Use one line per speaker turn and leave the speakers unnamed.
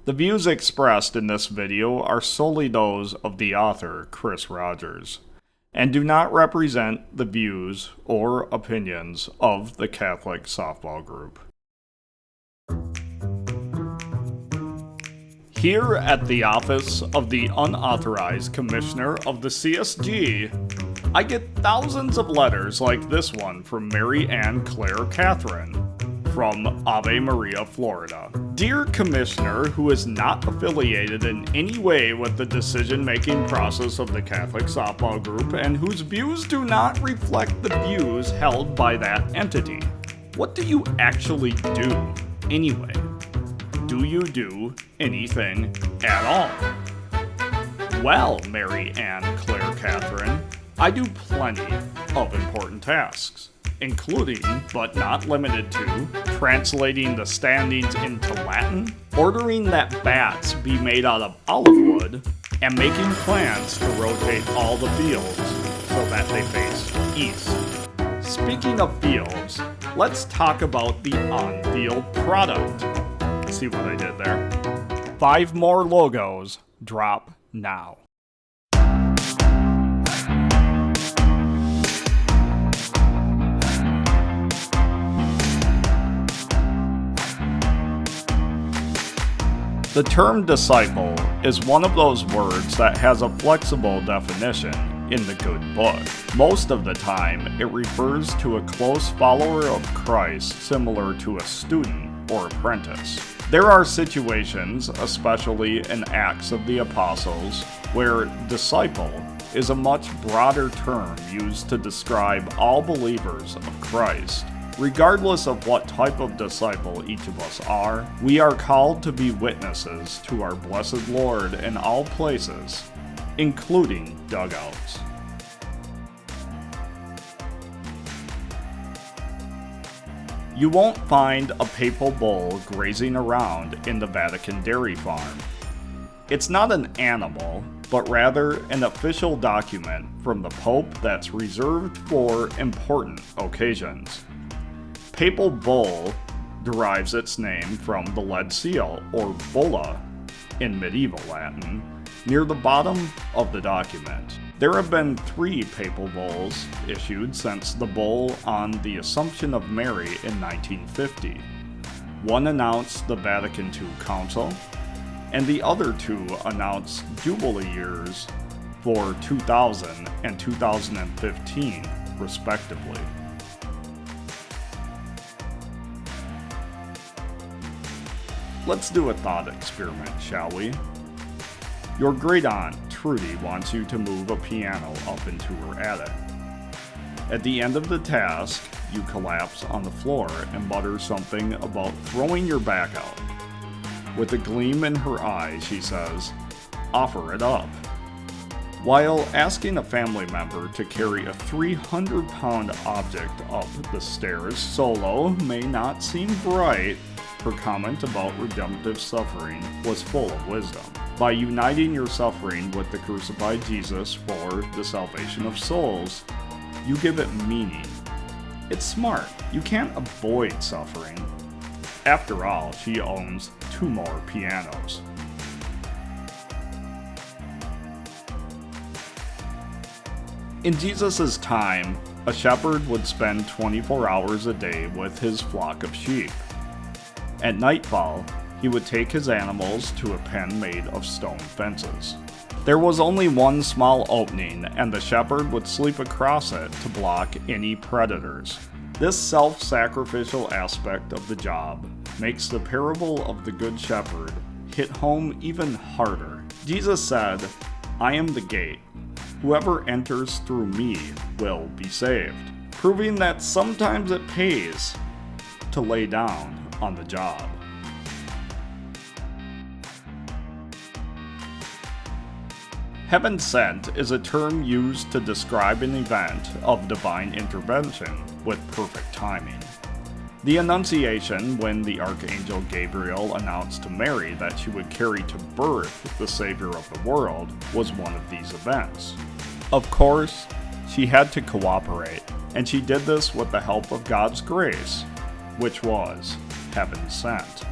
The views expressed in this video are solely those of the author, Chris Rogers, and do not represent the views or opinions of the Catholic Softball Group. Here at the office of the Unauthorized Commissioner of the CSG, I get thousands of letters like this one from Mary Ann Claire Catherine from Ave Maria, Florida. Dear Commissioner, who is not affiliated in any way with the decision-making process of the Catholic Softball Group and whose views do not reflect the views held by that entity. What do you actually do anyway? Do you do anything at all? Well, Mary Ann Claire Catherine, I do plenty of important tasks, including, but not limited to, translating the standings into Latin, ordering that bats be made out of olive wood, and making plans to rotate all the fields so that they face east. Speaking of fields, let's talk about the on-field product. See what I did there? 5 more logos drop now. The term disciple is one of those words that has a flexible definition in the good book. Most of the time, it refers to a close follower of Christ similar to a student or apprentice. There are situations, especially in Acts of the Apostles, where disciple is a much broader term used to describe all believers of Christ. Regardless of what type of disciple each of us are, we are called to be witnesses to our blessed Lord in all places, including dugouts. You won't find a papal bull grazing around in the Vatican dairy farm. It's not an animal, but rather an official document from the Pope that's reserved for important occasions. Papal bull derives its name from the lead seal, or bulla, in medieval Latin, near the bottom of the document. There have been 3 papal bulls issued since the bull on the Assumption of Mary in 1950. One announced the Vatican II Council, and the other 2 announced Jubilee years for 2000 and 2015, respectively. Let's do a thought experiment, shall we? Your great-aunt, Trudy, wants you to move a piano up into her attic. At the end of the task, you collapse on the floor and mutter something about throwing your back out. With a gleam in her eye, she says, "Offer it up." While asking a family member to carry a 300-pound object up the stairs solo may not seem bright, her comment about redemptive suffering was full of wisdom. By uniting your suffering with the crucified Jesus for the salvation of souls, you give it meaning. It's smart. You can't avoid suffering. After all, she owns 2 more pianos. In Jesus' time, a shepherd would spend 24 hours a day with his flock of sheep. At nightfall, he would take his animals to a pen made of stone fences. There was only one small opening, and the shepherd would sleep across it to block any predators. This self-sacrificial aspect of the job makes the parable of the Good Shepherd hit home even harder. Jesus said, "I am the gate. Whoever enters through me will be saved," proving that sometimes it pays to lay down on the job. Heaven sent is a term used to describe an event of divine intervention with perfect timing. The Annunciation, when the Archangel Gabriel announced to Mary that she would carry to birth the Savior of the world, was one of these events. Of course, she had to cooperate, and she did this with the help of God's grace, which was heaven sent.